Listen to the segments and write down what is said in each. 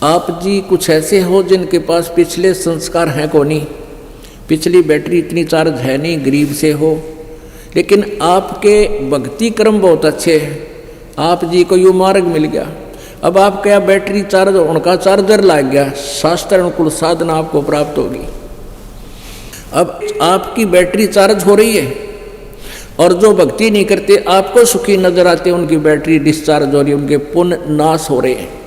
आप जी कुछ ऐसे हो जिनके पास पिछले संस्कार हैं को नहीं, पिछली बैटरी इतनी चार्ज है नहीं, गरीब से हो, लेकिन आपके भक्ति कर्म बहुत अच्छे हैं, आप जी को यूँ मार्ग मिल गया। अब आप क्या बैटरी चार्ज उनका चार्जर लग गया, शास्त्र अनुकूल साधना आपको प्राप्त होगी। अब आपकी बैटरी चार्ज हो रही है, और जो भक्ति नहीं करते आपको सुखी नजर आते, उनकी बैटरी डिस्चार्ज हो रही है, उनके पुण्य नाश हो रहे हैं।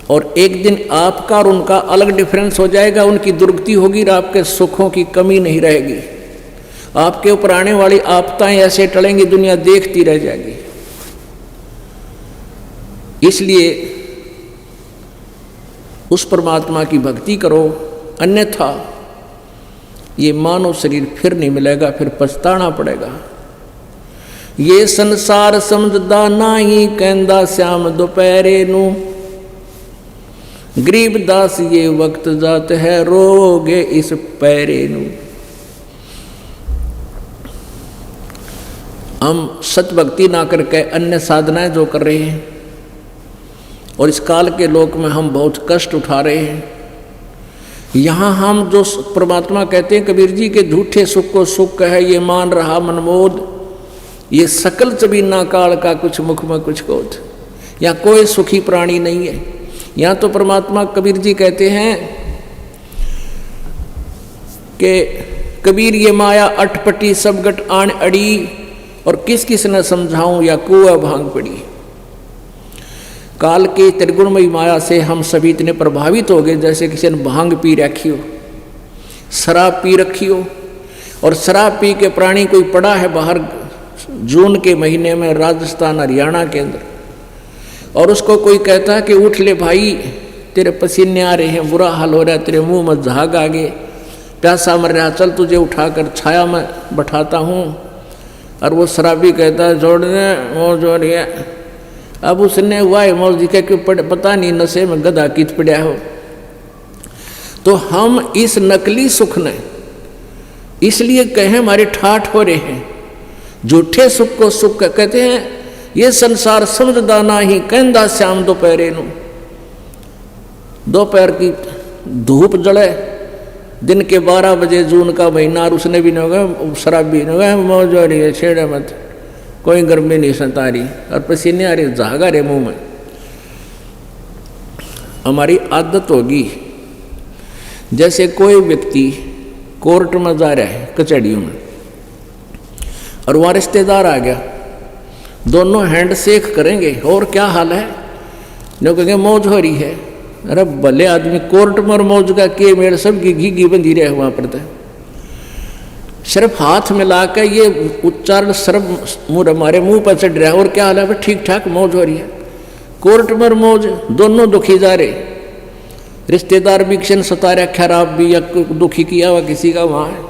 और एक दिन आपका और उनका अलग डिफरेंस हो जाएगा, उनकी दुर्गति होगी और आपके सुखों की कमी नहीं रहेगी। आपके ऊपर आने वाली आपदाएं ऐसे टलेंगी, दुनिया देखती रह जाएगी। इसलिए उस परमात्मा की भक्ति करो, अन्यथा ये मानव शरीर फिर नहीं मिलेगा, फिर पछताना पड़ेगा। ये संसार समझदा नाही, कहंदा श्याम दोपहरे नू, गरीबदास ये वक्त जात है, रोगे इस पैरे नू। हम सतभक्ति ना करके अन्य साधनाएं जो कर रहे हैं, और इस काल के लोक में हम बहुत कष्ट उठा रहे हैं। यहाँ हम जो परमात्मा कहते हैं, कबीर जी के झूठे सुख को सुख है, ये मान रहा मनमोद, ये सकल चबीना काल का कुछ मुख में कुछ कोत। यहाँ कोई सुखी प्राणी नहीं है। यहाँ तो परमात्मा कबीर जी कहते हैं कि कबीर ये माया अटपटी सब गट आन अड़ी, और किस किस ने समझाऊं या कुआ भांग पड़ी। काल के त्रिगुणमयी माया से हम सभी इतने प्रभावित हो गए, जैसे किसी ने भांग पी रखी हो, शराब पी रखी हो। और शराब पी के प्राणी कोई पड़ा है बाहर जून के महीने में राजस्थान हरियाणा के अंदर, और उसको कोई कहता है कि उठ ले भाई, तेरे पसीने आ रहे हैं, बुरा हाल हो रहा है, तेरे मुंह में झाग आ गए, प्यासा मर रहा, चल तुझे उठाकर छाया में बैठाता हूँ। और वो शराबी कहता है जोड़ने मौज हो रही है। अब उसने हुआ है मौज दिखा कि पता नहीं नशे में गधा कित पड़ा हो। तो हम इस नकली सुख ने इसलिए कहें हमारे ठाठ हो रहे हैं, झूठे सुख को सुख कहते हैं। ये संसार समझदा नाही, कहंदा श्याम दोपहरे नू। दोपहर की धूप जले, दिन के 12 बजे जून का महीना, और उसने भी नहीं होगा, शराबी नहीं होगा, मौज हो रही है, छेड़े मत, कोई गर्मी नहीं सता रही, और पसीने आ रही, झागा रहे मुंह में। हमारी आदत होगी, जैसे कोई व्यक्ति कोर्ट में जा रहा है कचहरियों में, और वहाँ रिश्तेदार आ गया, दोनों हैंड शेक करेंगे, और क्या हाल है, जो कहेंगे मौज हो रही है। अरे भले आदमी, कोर्ट में मौज का के मेरे सब घी बंधी रहे वहाँ पर तो सिर्फ हाथ मिला के ये उच्चारण सिर्फ हमारे मुंह पर चढ़ रहा है, और क्या हाल है, ठीक ठाक मौज हो रही है। कोर्ट में मौज, दोनों दुखी जा रहे, रिश्तेदार भी किसी ने सता रहा, खराब भी या दुखी किया हुआ किसी का वहाँ है।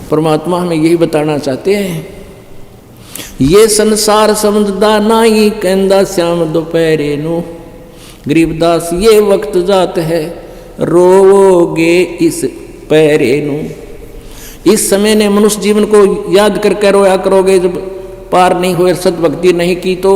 परमात्मा हमें यही बताना चाहते हैं, ये संसार समझदा नाही, कहंदा श्याम दोपहरे नू, गरीबदास ये वक्त जात है, रोओगे इस पैरे नू। इस समय ने मनुष्य जीवन को याद करके रोया करोगे, जब पार नहीं हुए, सद्भक्ति नहीं की तो